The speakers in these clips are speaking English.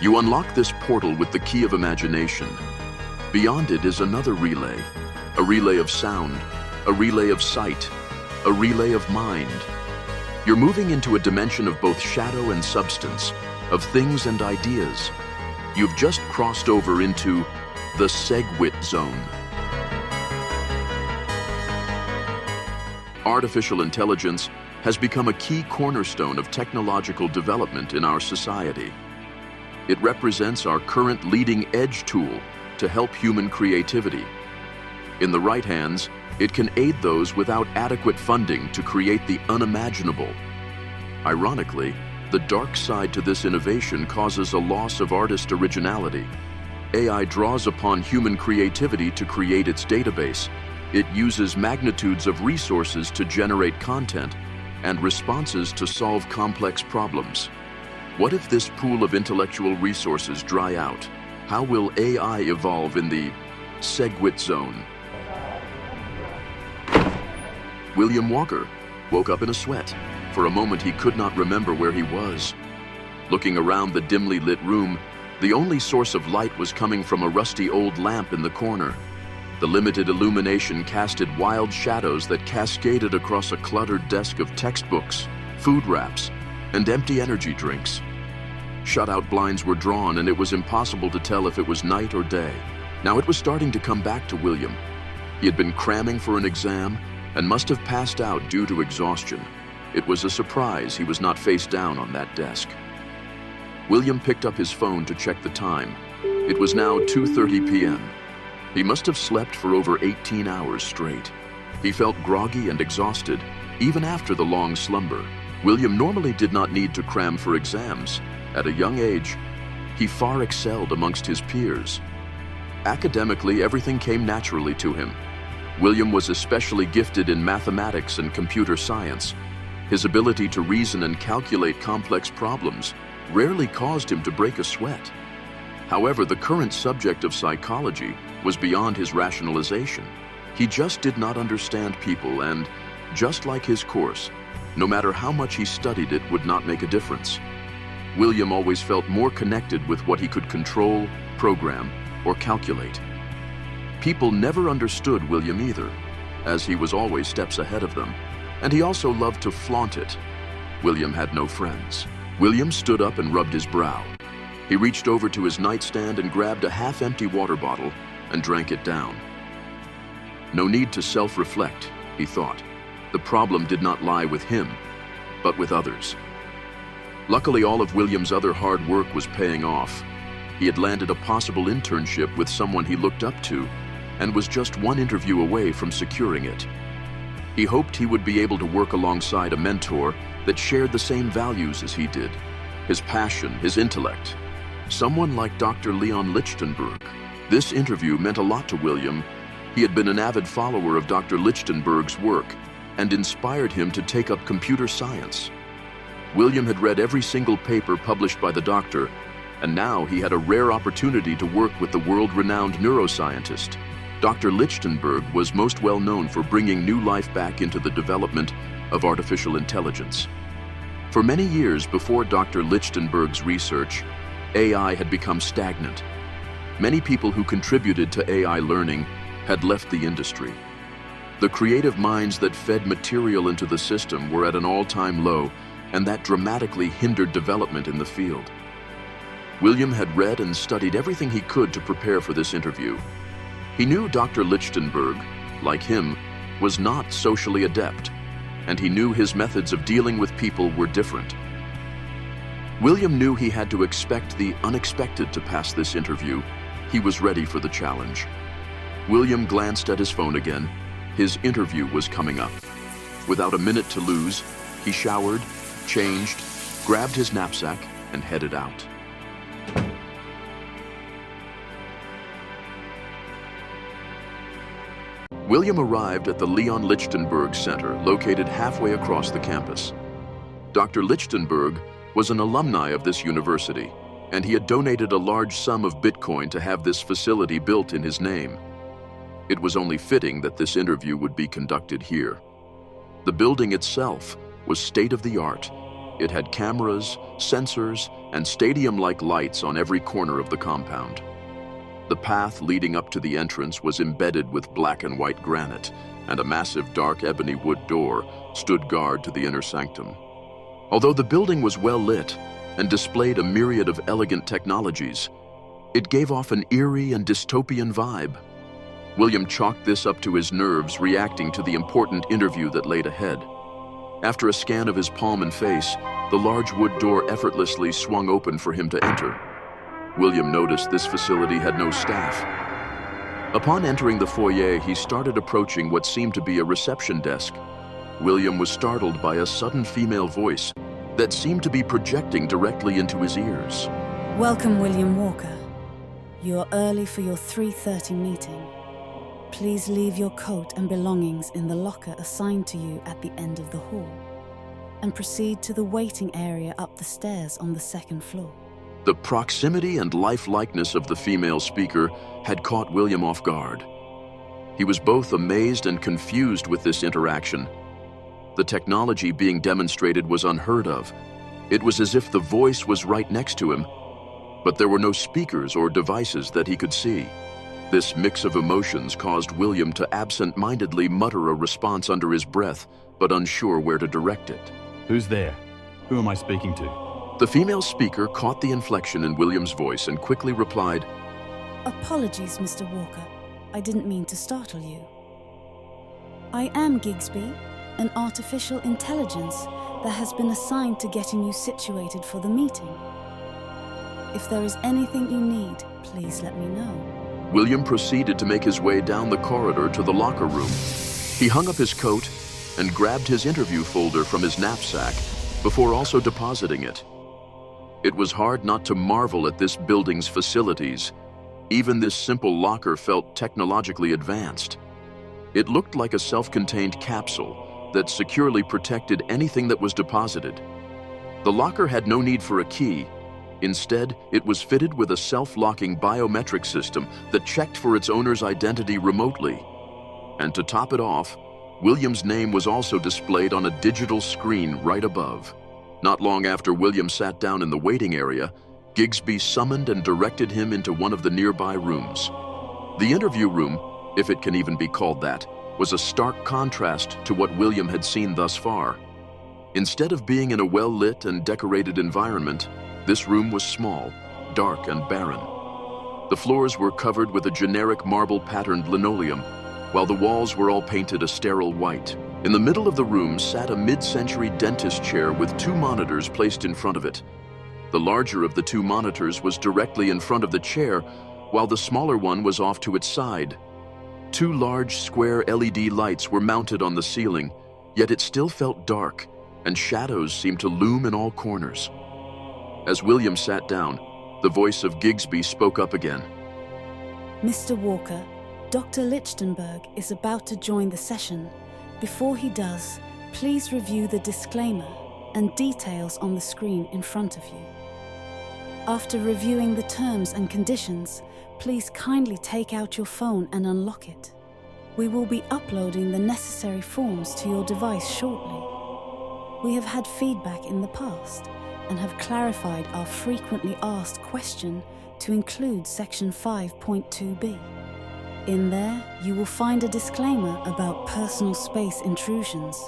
You unlock this portal with the key of imagination. Beyond it is another relay, a relay of sound, a relay of sight, a relay of mind. You're moving into a dimension of both shadow and substance, of things and ideas. You've just crossed over into the SegWit zone. Artificial intelligence has become a key cornerstone of technological development in our society. It represents our current leading-edge tool to help human creativity. In the right hands, it can aid those without adequate funding to create the unimaginable. Ironically, the dark side to this innovation causes a loss of artist originality. AI draws upon human creativity to create its database. It uses magnitudes of resources to generate content and responses to solve complex problems. What if this pool of intellectual resources dry out? How will AI evolve in the SegWit zone? William Walker woke up in a sweat. For a moment, he could not remember where he was. Looking around the dimly lit room, the only source of light was coming from a rusty old lamp in the corner. The limited illumination casted wild shadows that cascaded across a cluttered desk of textbooks, food wraps, and empty energy drinks. Shutout blinds were drawn, and it was impossible to tell if it was night or day. Now it was starting to come back to William. He had been cramming for an exam and must have passed out due to exhaustion. It was a surprise he was not face down on that desk. William picked up his phone to check the time. It was now 2:30 p.m. He must have slept for over 18 hours straight. He felt groggy and exhausted, even after the long slumber. William normally did not need to cram for exams. At a young age, he far excelled amongst his peers. Academically, everything came naturally to him. William was especially gifted in mathematics and computer science. His ability to reason and calculate complex problems rarely caused him to break a sweat. However, the current subject of psychology was beyond his rationalization. He just did not understand people, and, just like his course, no matter how much he studied, it would not make a difference. William always felt more connected with what he could control, program, or calculate. People never understood William either, as he was always steps ahead of them, and he also loved to flaunt it. William had no friends. William stood up and rubbed his brow. He reached over to his nightstand and grabbed a half-empty water bottle and drank it down. No need to self-reflect, he thought. The problem did not lie with him, but with others. Luckily, all of William's other hard work was paying off. He had landed a possible internship with someone he looked up to and was just one interview away from securing it. He hoped he would be able to work alongside a mentor that shared the same values as he did, his passion, his intellect. Someone like Dr. Leon Lichtenberg. This interview meant a lot to William. He had been an avid follower of Dr. Lichtenberg's work and inspired him to take up computer science. William had read every single paper published by the doctor, and now he had a rare opportunity to work with the world-renowned neuroscientist. Dr. Lichtenberg was most well known for bringing new life back into the development of artificial intelligence. For many years before Dr. Lichtenberg's research, AI had become stagnant. Many people who contributed to AI learning had left the industry. The creative minds that fed material into the system were at an all-time low, and that dramatically hindered development in the field. William had read and studied everything he could to prepare for this interview. He knew Dr. Lichtenberg, like him, was not socially adept, and he knew his methods of dealing with people were different. William knew he had to expect the unexpected to pass this interview. He was ready for the challenge. William glanced at his phone again. His interview was coming up. Without a minute to lose, he showered, changed, grabbed his knapsack, and headed out. William arrived at the Leon Lichtenberg Center, located halfway across the campus. Dr. Lichtenberg was an alumni of this university, and he had donated a large sum of Bitcoin to have this facility built in his name. It was only fitting that this interview would be conducted here. The building itself was state-of-the-art, It had cameras, sensors, and stadium-like lights on every corner of the compound. The path leading up to the entrance was embedded with black and white granite, and a massive dark ebony wood door stood guard to the inner sanctum. Although the building was well lit and displayed a myriad of elegant technologies, it gave off an eerie and dystopian vibe. William chalked this up to his nerves reacting to the important interview that laid ahead. After a scan of his palm and face, the large wood door effortlessly swung open for him to enter. William noticed this facility had no staff. Upon entering the foyer, he started approaching what seemed to be a reception desk. William was startled by a sudden female voice that seemed to be projecting directly into his ears. Welcome, William Walker. You're early for your 3:30 meeting. Please leave your coat and belongings in the locker assigned to you at the end of the hall, and proceed to the waiting area up the stairs on the second floor. The proximity and lifelikeness of the female speaker had caught William off guard. He was both amazed and confused with this interaction. The technology being demonstrated was unheard of. It was as if the voice was right next to him, but there were no speakers or devices that he could see. This mix of emotions caused William to absent-mindedly mutter a response under his breath, but unsure where to direct it. Who's there? Who am I speaking to? The female speaker caught the inflection in William's voice and quickly replied, Apologies, Mr. Walker. I didn't mean to startle you. I am Gigsby, an artificial intelligence that has been assigned to getting you situated for the meeting. If there is anything you need, please let me know. William proceeded to make his way down the corridor to the locker room. He hung up his coat and grabbed his interview folder from his knapsack before also depositing it. It was hard not to marvel at this building's facilities. Even this simple locker felt technologically advanced. It looked like a self-contained capsule that securely protected anything that was deposited. The locker had no need for a key. Instead, it was fitted with a self-locking biometric system that checked for its owner's identity remotely. And to top it off, William's name was also displayed on a digital screen right above. Not long after William sat down in the waiting area, Gigsby summoned and directed him into one of the nearby rooms. The interview room, if it can even be called that, was a stark contrast to what William had seen thus far. Instead of being in a well-lit and decorated environment, this room was small, dark, and barren. The floors were covered with a generic marble-patterned linoleum, while the walls were all painted a sterile white. In the middle of the room sat a mid-century dentist chair with two monitors placed in front of it. The larger of the two monitors was directly in front of the chair, while the smaller one was off to its side. Two large square LED lights were mounted on the ceiling, yet it still felt dark, and shadows seemed to loom in all corners. As William sat down, the voice of Gigsby spoke up again. Mr. Walker, Dr. Lichtenberg is about to join the session. Before he does, please review the disclaimer and details on the screen in front of you. After reviewing the terms and conditions, please kindly take out your phone and unlock it. We will be uploading the necessary forms to your device shortly. We have had feedback in the past and have clarified our frequently asked question to include Section 5.2b. In there, you will find a disclaimer about personal space intrusions.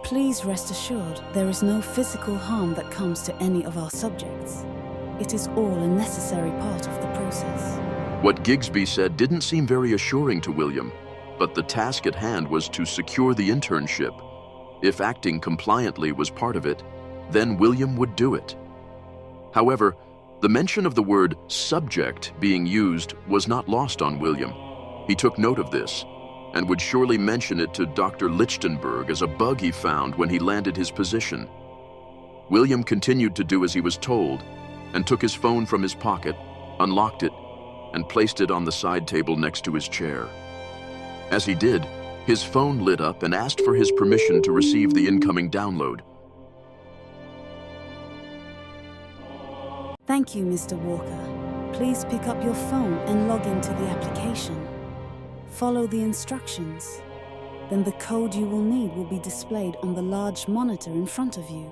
Please rest assured there is no physical harm that comes to any of our subjects. It is all a necessary part of the process. What Gigsby said didn't seem very assuring to William, but the task at hand was to secure the internship. If acting compliantly was part of it, then William would do it. However, the mention of the word subject being used was not lost on William. He took note of this, and would surely mention it to Dr. Lichtenberg as a bug he found when he landed his position. William continued to do as he was told, and took his phone from his pocket, unlocked it, and placed it on the side table next to his chair. As he did, his phone lit up and asked for his permission to receive the incoming download. Thank you, Mr. Walker. Please pick up your phone and log into the application. Follow the instructions. Then the code you will need will be displayed on the large monitor in front of you.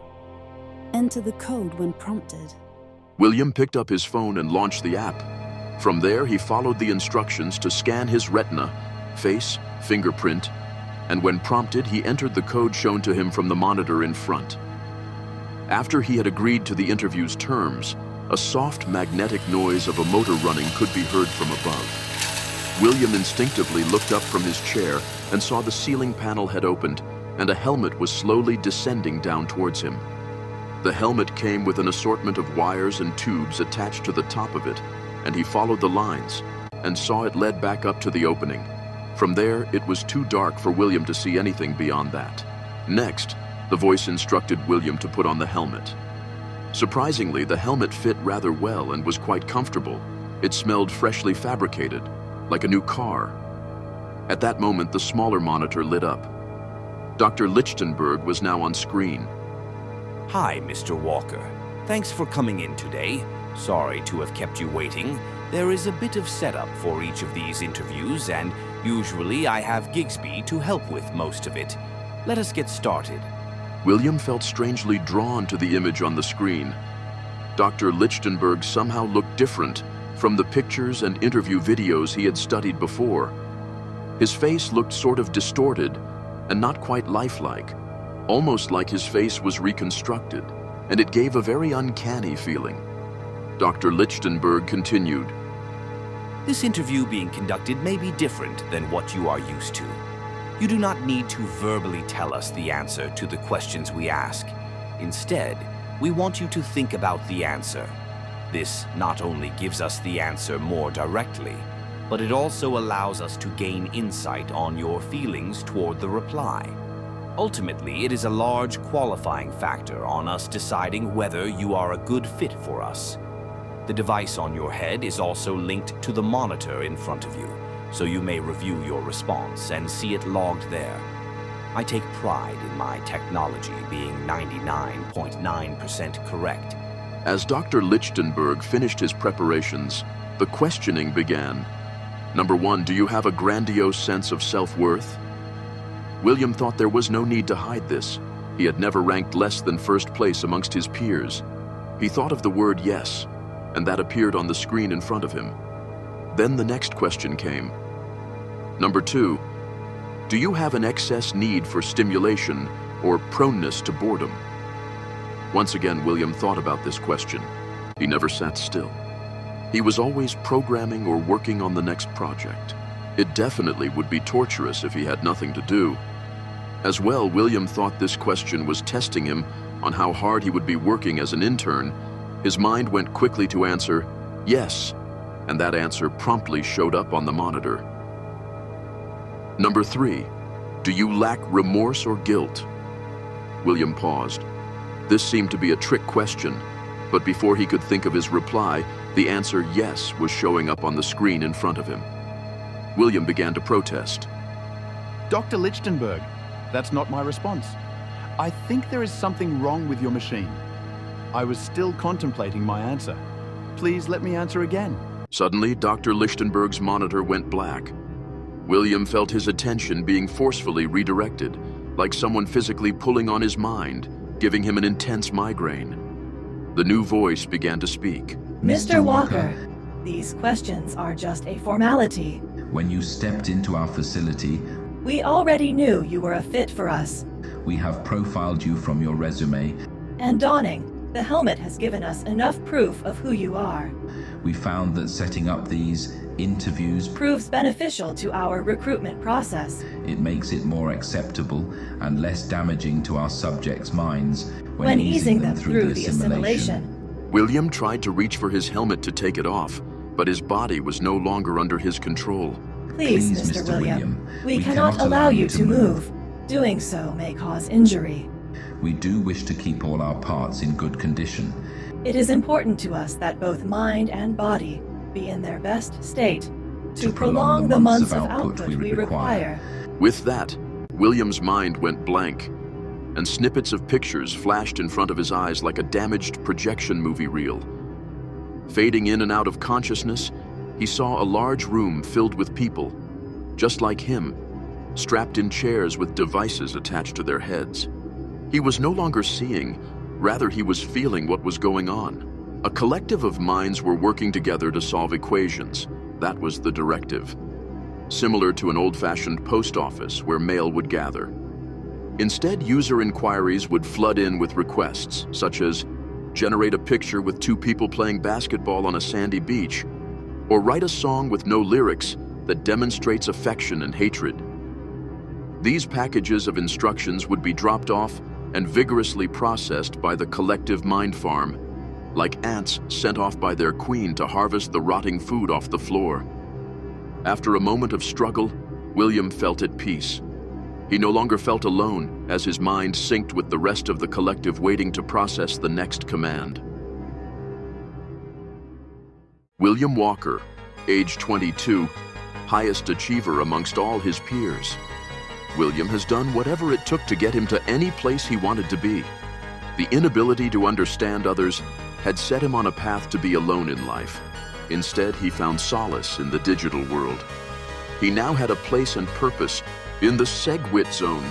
Enter the code when prompted. William picked up his phone and launched the app. From there, he followed the instructions to scan his retina, face, fingerprint, and when prompted, he entered the code shown to him from the monitor in front. After he had agreed to the interview's terms, a soft magnetic noise of a motor running could be heard from above. William instinctively looked up from his chair and saw the ceiling panel had opened and a helmet was slowly descending down towards him. The helmet came with an assortment of wires and tubes attached to the top of it, and he followed the lines and saw it led back up to the opening. From there, it was too dark for William to see anything beyond that. Next, the voice instructed William to put on the helmet. Surprisingly, the helmet fit rather well and was quite comfortable. It smelled freshly fabricated, like a new car. At that moment, the smaller monitor lit up. Dr. Lichtenberg was now on screen. Hi, Mr. Walker. Thanks for coming in today. Sorry to have kept you waiting. There is a bit of setup for each of these interviews, and usually I have Gigsby to help with most of it. Let us get started. William felt strangely drawn to the image on the screen. Dr. Lichtenberg somehow looked different from the pictures and interview videos he had studied before. His face looked sort of distorted and not quite lifelike, almost like his face was reconstructed, and it gave a very uncanny feeling. Dr. Lichtenberg continued. This interview being conducted may be different than what you are used to. You do not need to verbally tell us the answer to the questions we ask. Instead, we want you to think about the answer. This not only gives us the answer more directly, but it also allows us to gain insight on your feelings toward the reply. Ultimately, it is a large qualifying factor on us deciding whether you are a good fit for us. The device on your head is also linked to the monitor in front of you, so you may review your response and see it logged there. I take pride in my technology being 99.9% correct. As Dr. Lichtenberg finished his preparations, the questioning began. Number 1, do you have a grandiose sense of self-worth? William thought there was no need to hide this. He had never ranked less than first place amongst his peers. He thought of the word yes, and that appeared on the screen in front of him. Then the next question came. Number 2, do you have an excess need for stimulation or proneness to boredom? Once again, William thought about this question. He never sat still. He was always programming or working on the next project. It definitely would be torturous if he had nothing to do. As well, William thought this question was testing him on how hard he would be working as an intern. His mind went quickly to answer, yes, and that answer promptly showed up on the monitor. Number 3, do you lack remorse or guilt? William paused. This seemed to be a trick question, but before he could think of his reply, the answer yes was showing up on the screen in front of him. William began to protest. Dr. Lichtenberg, that's not my response. I think there is something wrong with your machine. I was still contemplating my answer. Please let me answer again. Suddenly, Dr. Lichtenberg's monitor went black. William felt his attention being forcefully redirected, like someone physically pulling on his mind, giving him an intense migraine. The new voice began to speak. Mr. Walker, these questions are just a formality. When you stepped into our facility, We already knew you were a fit for us. we have profiled you from your resume. And Dawning, the helmet has given us enough proof of who you are. We found that setting up these interviews, Proves beneficial to our recruitment process. it makes it more acceptable and less damaging to our subjects' minds When easing them through the assimilation. William tried to reach for his helmet to take it off, but his body was no longer under his control. Please, Mr. William, we cannot allow you to move. Doing so may cause injury. We do wish to keep all our parts in good condition. It is important to us that both mind and body be in their best state to prolong the months of output we require. With that, William's mind went blank, and snippets of pictures flashed in front of his eyes like a damaged projection movie reel. Fading in and out of consciousness, he saw a large room filled with people, just like him, strapped in chairs with devices attached to their heads. He was no longer seeing, Rather, he was feeling what was going on. A collective of minds were working together to solve equations. That was the directive. Similar to an old-fashioned post office where mail would gather. Instead, user inquiries would flood in with requests, such as generate a picture with two people playing basketball on a sandy beach, or write a song with no lyrics that demonstrates affection and hatred. These packages of instructions would be dropped off and vigorously processed by the collective mind farm, like ants sent off by their queen to harvest the rotting food off the floor. After a moment of struggle, William felt at peace. He no longer felt alone as his mind synced with the rest of the collective waiting to process the next command. William Walker, age 22, highest achiever amongst all his peers. William has done whatever it took to get him to any place he wanted to be. The inability to understand others had set him on a path to be alone in life. Instead, he found solace in the digital world. He now had a place and purpose in the SegWit zone,